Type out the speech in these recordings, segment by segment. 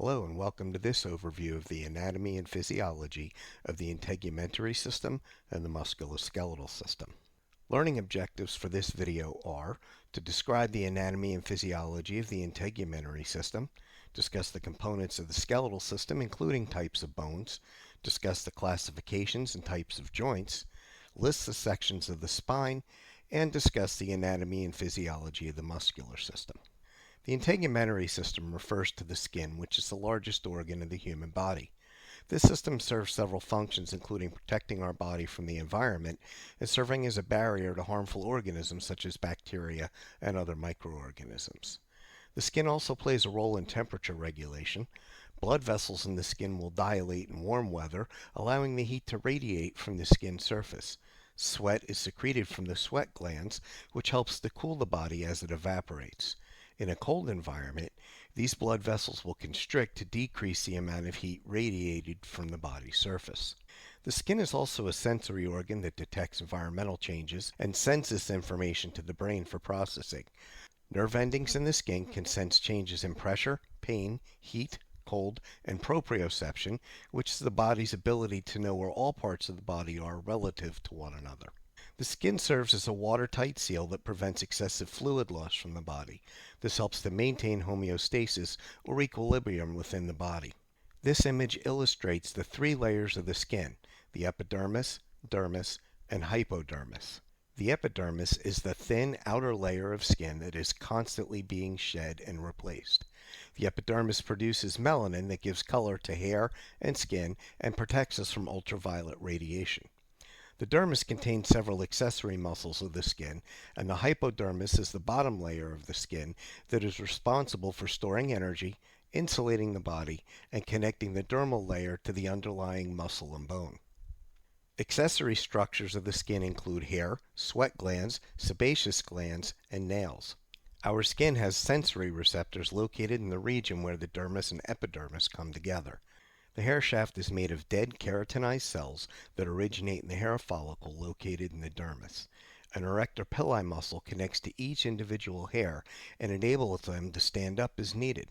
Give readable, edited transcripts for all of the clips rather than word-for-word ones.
Hello and welcome to this overview of the anatomy and physiology of the integumentary system and the musculoskeletal system. Learning objectives for this video are to describe the anatomy and physiology of the integumentary system, discuss the components of the skeletal system including types of bones, discuss the classifications and types of joints, list the sections of the spine, and discuss the anatomy and physiology of the muscular system. The integumentary system refers to the skin, which is the largest organ of the human body. This system serves several functions, including protecting our body from the environment and serving as a barrier to harmful organisms such as bacteria and other microorganisms. The skin also plays a role in temperature regulation. Blood vessels in the skin will dilate in warm weather, allowing the heat to radiate from the skin surface. Sweat is secreted from the sweat glands, which helps to cool the body as it evaporates. In a cold environment, these blood vessels will constrict to decrease the amount of heat radiated from the body's surface. The skin is also a sensory organ that detects environmental changes and sends this information to the brain for processing. Nerve endings in the skin can sense changes in pressure, pain, heat, cold, and proprioception, which is the body's ability to know where all parts of the body are relative to one another. The skin serves as a watertight seal that prevents excessive fluid loss from the body. This helps to maintain homeostasis or equilibrium within the body. This image illustrates the three layers of the skin: the epidermis, dermis, and hypodermis. The epidermis is the thin outer layer of skin that is constantly being shed and replaced. The epidermis produces melanin that gives color to hair and skin and protects us from ultraviolet radiation. The dermis contains several accessory muscles of the skin, and the hypodermis is the bottom layer of the skin that is responsible for storing energy, insulating the body, and connecting the dermal layer to the underlying muscle and bone. Accessory structures of the skin include hair, sweat glands, sebaceous glands, and nails. Our skin has sensory receptors located in the region where the dermis and epidermis come together. The hair shaft is made of dead keratinized cells that originate in the hair follicle located in the dermis. An erector pili muscle connects to each individual hair and enables them to stand up as needed.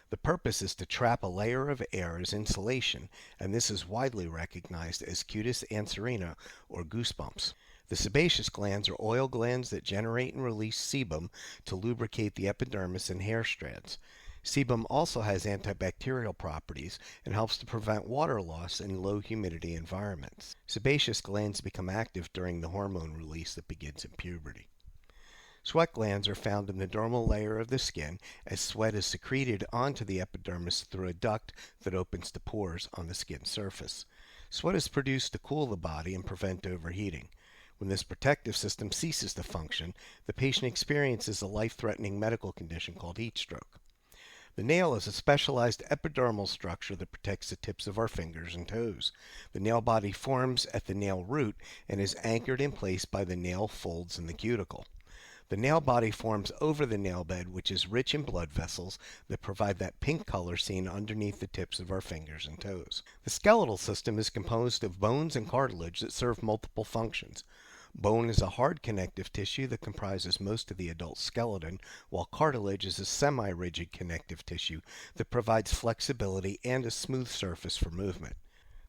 The purpose is to trap a layer of air as insulation, and this is widely recognized as cutis anserina or goosebumps. The sebaceous glands are oil glands that generate and release sebum to lubricate the epidermis and hair strands. Sebum also has antibacterial properties and helps to prevent water loss in low humidity environments. Sebaceous glands become active during the hormone release that begins in puberty. Sweat glands are found in the dermal layer of the skin, as sweat is secreted onto the epidermis through a duct that opens to pores on the skin surface. Sweat is produced to cool the body and prevent overheating. When this protective system ceases to function, the patient experiences a life-threatening medical condition called heat stroke. The nail is a specialized epidermal structure that protects the tips of our fingers and toes. The nail body forms at the nail root and is anchored in place by the nail folds in the cuticle. The nail body forms over the nail bed, which is rich in blood vessels that provide that pink color seen underneath the tips of our fingers and toes. The skeletal system is composed of bones and cartilage that serve multiple functions. Bone is a hard connective tissue that comprises most of the adult skeleton, while cartilage is a semi-rigid connective tissue that provides flexibility and a smooth surface for movement.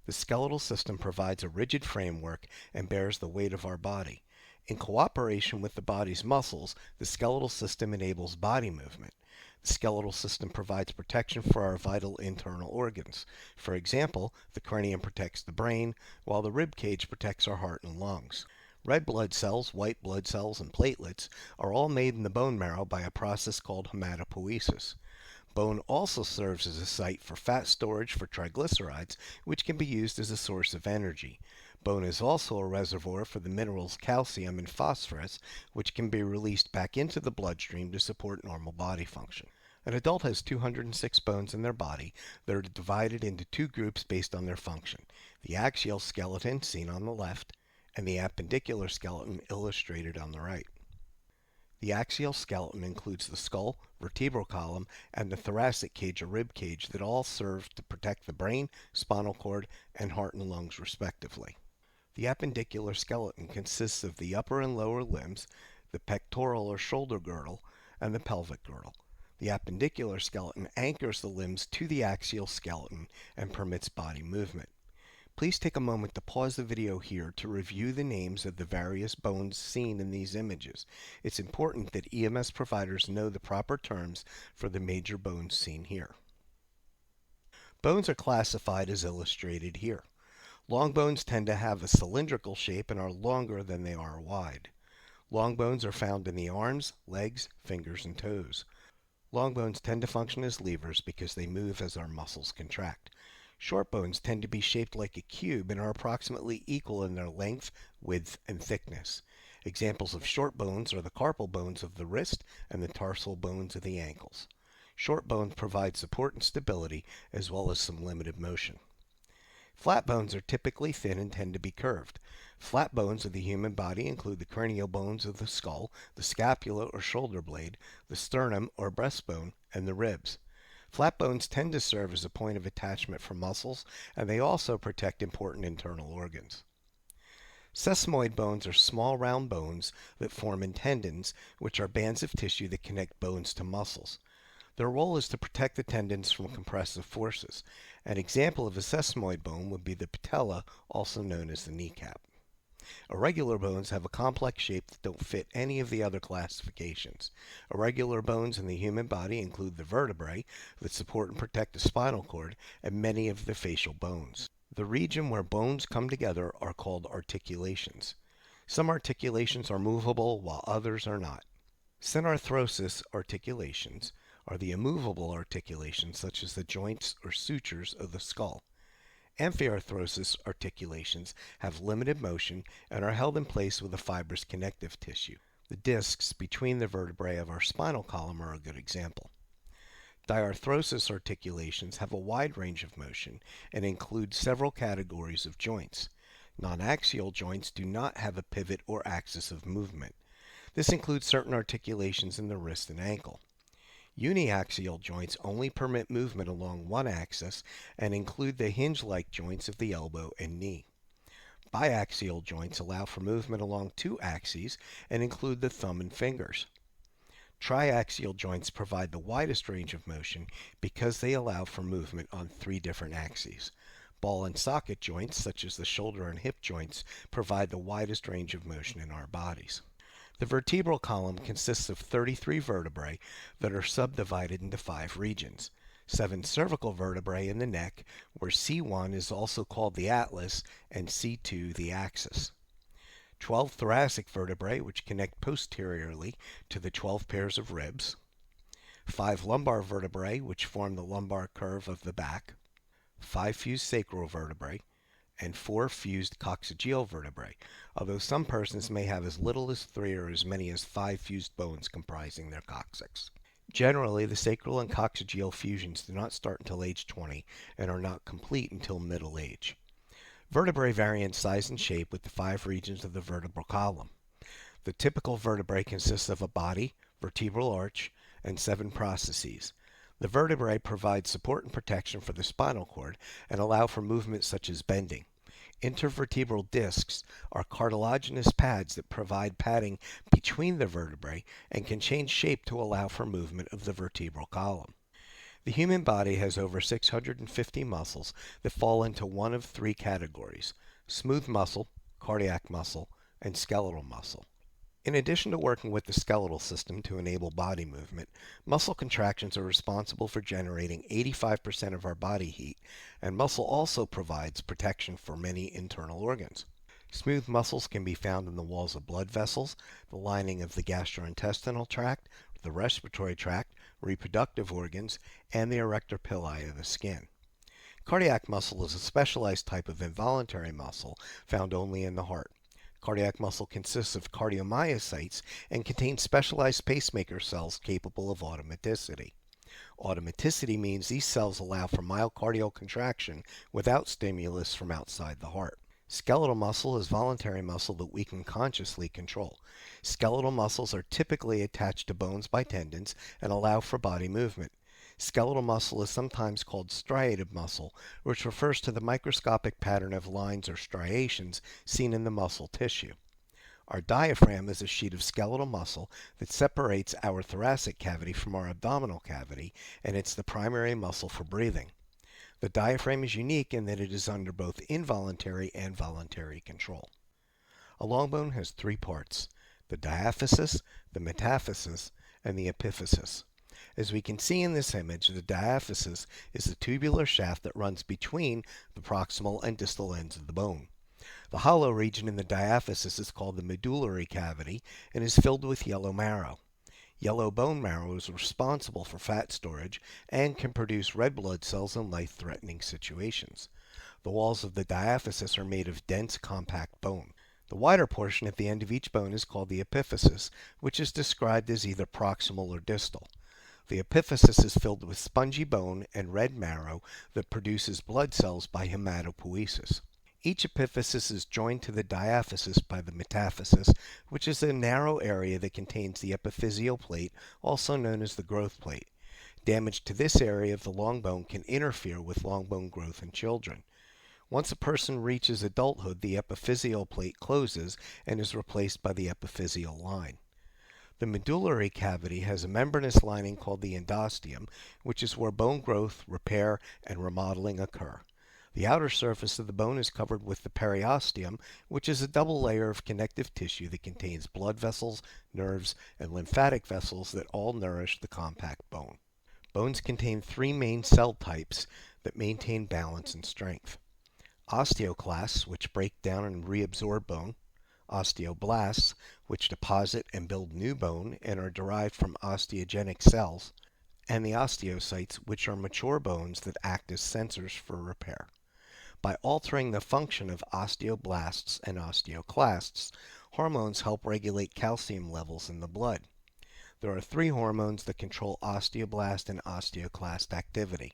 The skeletal system provides a rigid framework and bears the weight of our body. In cooperation with the body's muscles, the skeletal system enables body movement. The skeletal system provides protection for our vital internal organs. For example, the cranium protects the brain, while the rib cage protects our heart and lungs. Red blood cells, white blood cells, and platelets are all made in the bone marrow by a process called hematopoiesis. Bone also serves as a site for fat storage for triglycerides, which can be used as a source of energy. Bone is also a reservoir for the minerals calcium and phosphorus, which can be released back into the bloodstream to support normal body function. An adult has 206 bones in their body that are divided into two groups based on their function: the axial skeleton, seen on the left, and the appendicular skeleton, illustrated on the right. The axial skeleton includes the skull, vertebral column, and the thoracic cage or rib cage that all serve to protect the brain, spinal cord, and heart and lungs respectively. The appendicular skeleton consists of the upper and lower limbs, the pectoral or shoulder girdle, and the pelvic girdle. The appendicular skeleton anchors the limbs to the axial skeleton and permits body movement. Please take a moment to pause the video here to review the names of the various bones seen in these images. It's important that EMS providers know the proper terms for the major bones seen here. Bones are classified as illustrated here. Long bones tend to have a cylindrical shape and are longer than they are wide. Long bones are found in the arms, legs, fingers, and toes. Long bones tend to function as levers because they move as our muscles contract. Short bones tend to be shaped like a cube and are approximately equal in their length, width, and thickness. Examples of short bones are the carpal bones of the wrist and the tarsal bones of the ankles. Short bones provide support and stability as well as some limited motion. Flat bones are typically thin and tend to be curved. Flat bones of the human body include the cranial bones of the skull, the scapula or shoulder blade, the sternum or breastbone, and the ribs. Flat bones tend to serve as a point of attachment for muscles, and they also protect important internal organs. Sesamoid bones are small round bones that form in tendons, which are bands of tissue that connect bones to muscles. Their role is to protect the tendons from compressive forces. An example of a sesamoid bone would be the patella, also known as the kneecap. Irregular bones have a complex shape that don't fit any of the other classifications. Irregular bones in the human body include the vertebrae that support and protect the spinal cord and many of the facial bones. The region where bones come together are called articulations. Some articulations are movable while others are not. Synarthrosis articulations are the immovable articulations such as the joints or sutures of the skull. Amphiarthrosis articulations have limited motion and are held in place with a fibrous connective tissue. The discs between the vertebrae of our spinal column are a good example. Diarthrosis articulations have a wide range of motion and include several categories of joints. Non-axial joints do not have a pivot or axis of movement. This includes certain articulations in the wrist and ankle. Uniaxial joints only permit movement along one axis and include the hinge-like joints of the elbow and knee. Biaxial joints allow for movement along two axes and include the thumb and fingers. Triaxial joints provide the widest range of motion because they allow for movement on three different axes. Ball and socket joints, such as the shoulder and hip joints, provide the widest range of motion in our bodies. The vertebral column consists of 33 vertebrae that are subdivided into 5 regions. 7 cervical vertebrae in the neck, where C1 is also called the atlas and C2 the axis. 12 thoracic vertebrae, which connect posteriorly to the 12 pairs of ribs. 5 lumbar vertebrae, which form the lumbar curve of the back. 5 fused sacral vertebrae, and 4 fused coccygeal vertebrae, although some persons may have as little as 3 or as many as 5 fused bones comprising their coccyx. Generally, the sacral and coccygeal fusions do not start until age 20 and are not complete until middle age. Vertebrae vary in size and shape with the 5 regions of the vertebral column. The typical vertebrae consists of a body, vertebral arch, and 7 processes. The vertebrae provide support and protection for the spinal cord and allow for movements such as bending. Intervertebral discs are cartilaginous pads that provide padding between the vertebrae and can change shape to allow for movement of the vertebral column. The human body has over 650 muscles that fall into one of 3 categories: smooth muscle, cardiac muscle, and skeletal muscle. In addition to working with the skeletal system to enable body movement, muscle contractions are responsible for generating 85% of our body heat, and muscle also provides protection for many internal organs. Smooth muscles can be found in the walls of blood vessels, the lining of the gastrointestinal tract, the respiratory tract, reproductive organs, and the erector pili of the skin. Cardiac muscle is a specialized type of involuntary muscle found only in the heart. Cardiac muscle consists of cardiomyocytes and contains specialized pacemaker cells capable of automaticity. Automaticity means these cells allow for myocardial contraction without stimulus from outside the heart. Skeletal muscle is voluntary muscle that we can consciously control. Skeletal muscles are typically attached to bones by tendons and allow for body movement. Skeletal muscle is sometimes called striated muscle, which refers to the microscopic pattern of lines or striations seen in the muscle tissue. Our diaphragm is a sheet of skeletal muscle that separates our thoracic cavity from our abdominal cavity, and it's the primary muscle for breathing. The diaphragm is unique in that it is under both involuntary and voluntary control. A long bone has three parts: the diaphysis, the metaphysis, and the epiphysis. As we can see in this image, the diaphysis is the tubular shaft that runs between the proximal and distal ends of the bone. The hollow region in the diaphysis is called the medullary cavity and is filled with yellow marrow. Yellow bone marrow is responsible for fat storage and can produce red blood cells in life-threatening situations. The walls of the diaphysis are made of dense, compact bone. The wider portion at the end of each bone is called the epiphysis, which is described as either proximal or distal. The epiphysis is filled with spongy bone and red marrow that produces blood cells by hematopoiesis. Each epiphysis is joined to the diaphysis by the metaphysis, which is a narrow area that contains the epiphyseal plate, also known as the growth plate. Damage to this area of the long bone can interfere with long bone growth in children. Once a person reaches adulthood, the epiphyseal plate closes and is replaced by the epiphyseal line. The medullary cavity has a membranous lining called the endosteum, which is where bone growth, repair, and remodeling occur. The outer surface of the bone is covered with the periosteum, which is a double layer of connective tissue that contains blood vessels, nerves, and lymphatic vessels that all nourish the compact bone. Bones contain three main cell types that maintain balance and strength: osteoclasts, which break down and reabsorb bone; osteoblasts, which deposit and build new bone and are derived from osteogenic cells; and the osteocytes, which are mature bones that act as sensors for repair. By altering the function of osteoblasts and osteoclasts, hormones help regulate calcium levels in the blood. There are three hormones that control osteoblast and osteoclast activity: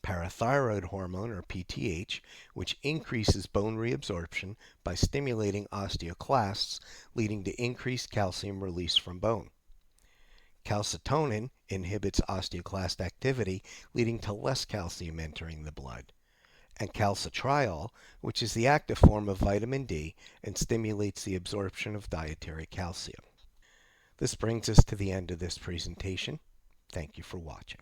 parathyroid hormone, or PTH, which increases bone reabsorption by stimulating osteoclasts, leading to increased calcium release from bone. Calcitonin inhibits osteoclast activity, leading to less calcium entering the blood. And calcitriol, which is the active form of vitamin D and stimulates the absorption of dietary calcium. This brings us to the end of this presentation. Thank you for watching.